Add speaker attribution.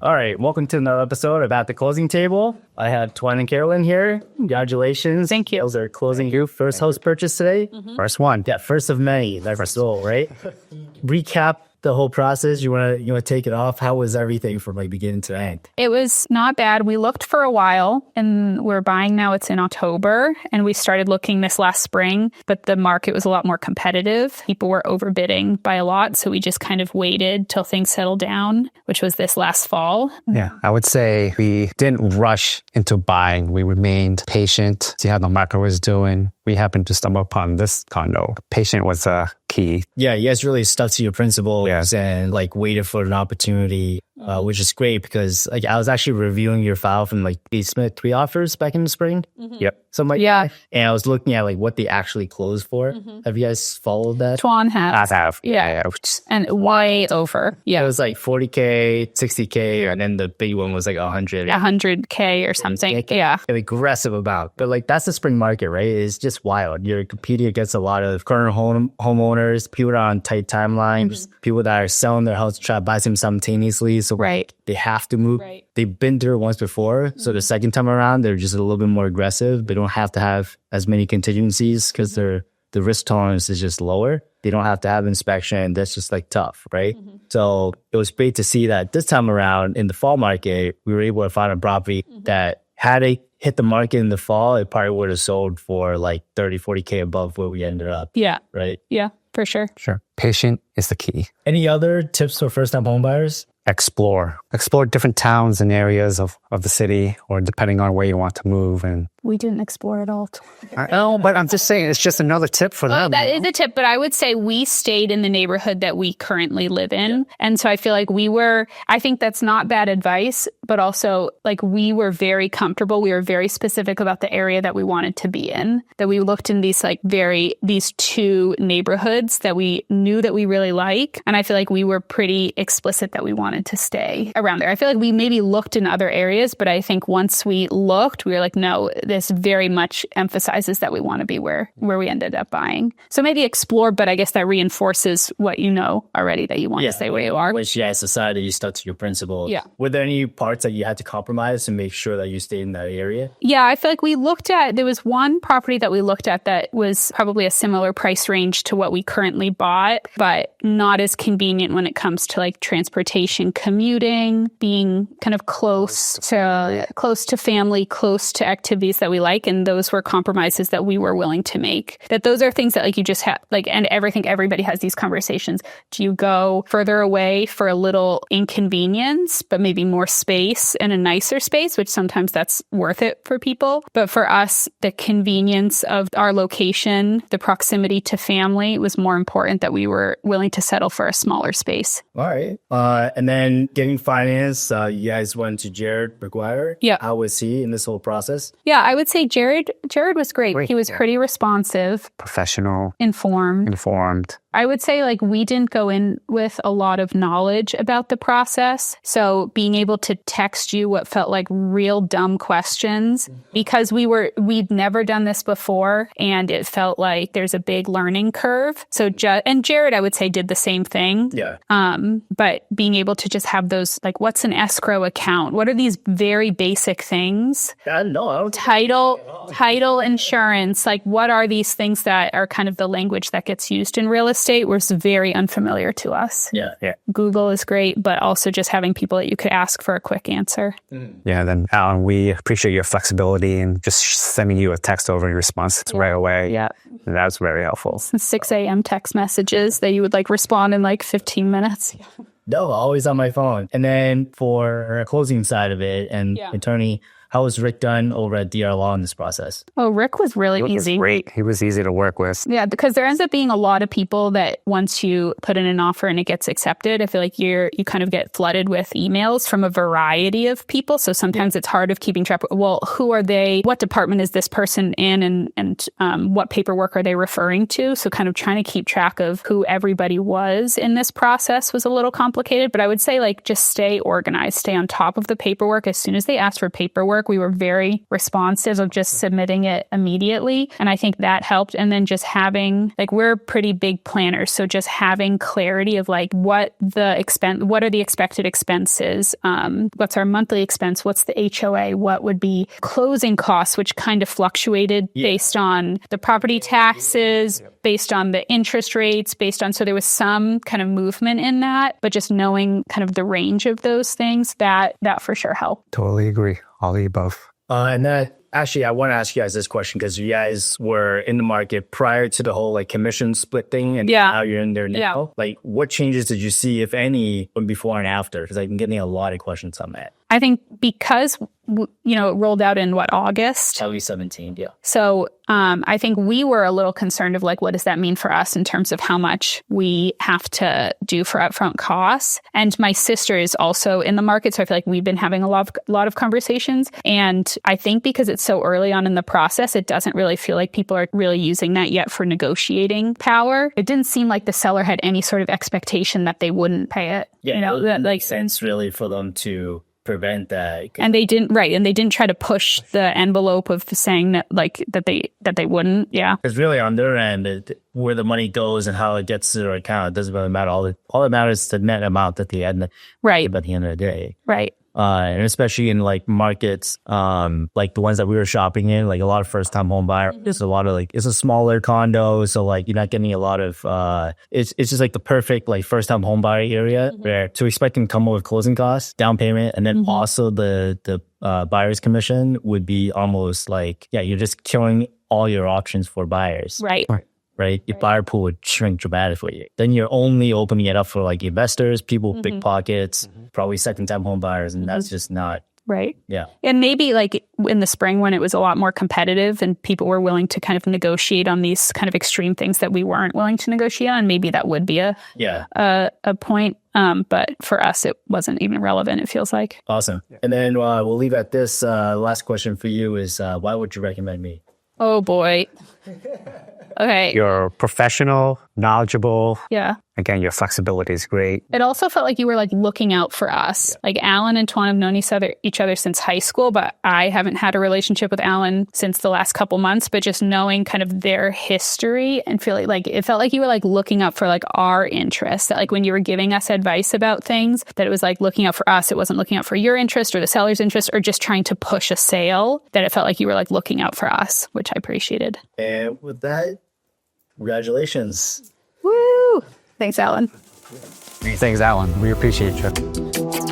Speaker 1: All right, welcome to another episode of At the Closing Table. I have Twan and Carolyn here. Congratulations.
Speaker 2: Thank you.
Speaker 1: Those are closing your first house purchase today.
Speaker 3: First one.
Speaker 1: Yeah, first of many. That's sold, right? Recap the whole process. You wanna take it off? How was everything from like beginning to end?
Speaker 2: It was not bad. We looked for a while and we're buying now. It's in October and we started looking this last spring, but the market was a lot more competitive. People were overbidding by a lot. So we just kind of waited till things settled down, which was this last fall.
Speaker 3: Yeah, I would say we didn't rush into buying. We remained patient, see how the market was doing. We happened to stumble upon this condo. Patient was a key.
Speaker 1: Yeah, you guys really stuck to your principles and like waited for an opportunity, which is great because like I was actually reviewing your file from like they submitted 3 offers back in the spring.
Speaker 3: Yep.
Speaker 1: So like,
Speaker 2: Yeah.
Speaker 1: and I was looking at like what they actually closed for. Have you guys followed that?
Speaker 2: Twan has.
Speaker 3: I have.
Speaker 2: Yeah. And way over.
Speaker 1: It
Speaker 2: Yeah.
Speaker 1: was like 40K, 60K, and then the big one was like 100.
Speaker 2: 100K or something. Yeah.
Speaker 1: An aggressive amount. But like that's the spring market, right? It's just wild. You're competing against a lot of current homeowners, people that are on tight timelines, people that are selling their house to try to buy some simultaneously. So
Speaker 2: Right.
Speaker 1: they have to move.
Speaker 2: Right.
Speaker 1: They've been through it once before. So the second time around, they're just a little bit more aggressive. They don't have to have as many contingencies because the risk tolerance is just lower. They don't have to have inspection. That's just like tough, right? So it was great to see that this time around in the fall market, we were able to find a property that had it hit the market in the fall, it probably would have sold for like 30, 40K above where we ended up,
Speaker 2: Yeah.
Speaker 1: right?
Speaker 2: Yeah. For sure.
Speaker 3: Sure. Patient is the key.
Speaker 1: Any other tips for first-time home buyers?
Speaker 3: Explore different towns and areas of the city, or depending on where you want to move. And
Speaker 2: We didn't explore it all.
Speaker 3: I know, but I'm just saying it's just another tip for them.
Speaker 2: That is a tip, but I would say we stayed in the neighborhood that we currently live in. And so I feel like I think that's not bad advice, but also like we were very comfortable. We were very specific about the area that we wanted to be in, that we looked in these 2 neighborhoods that we knew that we really like. And I feel like we were pretty explicit that we wanted to stay around there. I feel like we maybe looked in other areas, but I think once we looked, we were like, no, this very much emphasizes that we want to be where we ended up buying. So maybe explore, but I guess that reinforces what you know already, that you want to stay where you are.
Speaker 1: Which, as decided you stuck to your principles.
Speaker 2: Yeah.
Speaker 1: Were there any parts that you had to compromise to make sure that you stayed in that area?
Speaker 2: Yeah, I feel like there was one property that we looked at that was probably a similar price range to what we currently bought, but not as convenient when it comes to like transportation, commuting, being kind of close to family, close to activities that we like. And those were compromises that we were willing to make. That those are things that like you just have, like, and I think everybody has these conversations. Do you go further away for a little inconvenience, but maybe more space and a nicer space, which sometimes that's worth it for people. But for us, the convenience of our location, the proximity to family was more important, that we were willing to settle for a smaller space.
Speaker 1: All right. And then getting finance, you guys went to Jared McGuire.
Speaker 2: Yeah.
Speaker 1: How was he in this whole process?
Speaker 2: Yeah, I would say Jared was great. He was pretty responsive,
Speaker 3: Professional,
Speaker 2: informed. I would say like we didn't go in with a lot of knowledge about the process. So being able to text you what felt like real dumb questions, because we'd never done this before and it felt like there's a big learning curve. So and Jared, I would say, did the same thing.
Speaker 1: Yeah.
Speaker 2: But being able to just have those, like, what's an escrow account? What are these very basic things?
Speaker 1: I don't know.
Speaker 2: Title insurance, like what are these things that are kind of the language that gets used in real estate was very unfamiliar to us.
Speaker 1: Yeah.
Speaker 2: Google is great, but also just having people that you could ask for a quick answer.
Speaker 3: Yeah, then Alan, we appreciate your flexibility and just sending you a text over in response right away.
Speaker 2: Yeah.
Speaker 3: And that was very helpful.
Speaker 2: 6 a.m. text messages that you would like respond in like 15 minutes.
Speaker 1: No, always on my phone. And then for closing side of it and attorney, how was Rick Dunn over at DR Law in this process?
Speaker 2: Oh, Rick was really
Speaker 3: Rick
Speaker 2: easy.
Speaker 3: was great. He was easy to work with.
Speaker 2: Yeah, because there ends up being a lot of people that once you put in an offer and it gets accepted, I feel like you kind of get flooded with emails from a variety of people. So sometimes it's hard of keeping track. Well, who are they? What department is this person in? And what paperwork are they referring to? So kind of trying to keep track of who everybody was in this process was a little complicated. But I would say like just stay organized, stay on top of the paperwork. As soon as they ask for paperwork, paperwork. We were very responsive of just submitting it immediately. And I think that helped. And then just having, like, we're pretty big planners. So just having clarity of like what are the expected expenses? What's our monthly expense? What's the HOA? What would be closing costs, which kind of fluctuated based on the property taxes, based on the interest rates, so there was some kind of movement in that, but just knowing kind of the range of those things, that for sure helped.
Speaker 3: Totally agree. All the above.
Speaker 1: And then actually, I want to ask you guys this question because you guys were in the market prior to the whole like commission split thing, and now you're in there now.
Speaker 2: Yeah.
Speaker 1: Like, what changes did you see, if any, before and after? Because I've been getting a lot of questions on that.
Speaker 2: I think because, it rolled out in August?
Speaker 1: 2017, yeah.
Speaker 2: So I think we were a little concerned of like, what does that mean for us in terms of how much we have to do for upfront costs? And my sister is also in the market. So I feel like we've been having a lot of conversations. And I think because it's so early on in the process, it doesn't really feel like people are really using that yet for negotiating power. It didn't seem like the seller had any sort of expectation that they wouldn't pay it.
Speaker 1: Yeah, it makes sense really for them to prevent that.
Speaker 2: And they didn't try to push the envelope of saying that that they wouldn't. Yeah.
Speaker 1: Because really on their end, where the money goes and how it gets to their account, it doesn't really matter. All that matters is the net amount at the end.
Speaker 2: Right.
Speaker 1: At the end of the day.
Speaker 2: Right.
Speaker 1: And especially in like markets, like the ones that we were shopping in, like a lot of first time home buyer, it's a lot of like, it's a smaller condo. So like you're not getting a lot of, it's just like the perfect like first time home buyer area where to expecting to come with closing costs, down payment, and then also the buyer's commission would be almost like, you're just killing all your options for buyers.
Speaker 2: Right.
Speaker 1: Right? Your buyer pool would shrink dramatically. Then you're only opening it up for like investors, people with big pockets, probably second-time home buyers, and that's just not
Speaker 2: right.
Speaker 1: Yeah.
Speaker 2: And maybe like in the spring when it was a lot more competitive and people were willing to kind of negotiate on these kind of extreme things that we weren't willing to negotiate on, maybe that would be a point. But for us, it wasn't even relevant, it feels like.
Speaker 1: Awesome. And then we'll leave at this. Last question for you is why would you recommend me?
Speaker 2: Oh, boy. Okay.
Speaker 3: You're professional, knowledgeable.
Speaker 2: Yeah.
Speaker 3: Again, your flexibility is great.
Speaker 2: It also felt like you were like looking out for us. Yeah. Like Alan and Tuan have known each other since high school, but I haven't had a relationship with Alan since the last couple months. But just knowing kind of their history and feeling like it felt like you were like looking out for like our interests. That like when you were giving us advice about things, that it was like looking out for us. It wasn't looking out for your interest or the seller's interest or just trying to push a sale. That it felt like you were like looking out for us, which I appreciated.
Speaker 1: And with that, congratulations.
Speaker 2: Woo! Thanks, Alan.
Speaker 3: Thanks, Alan. We appreciate you.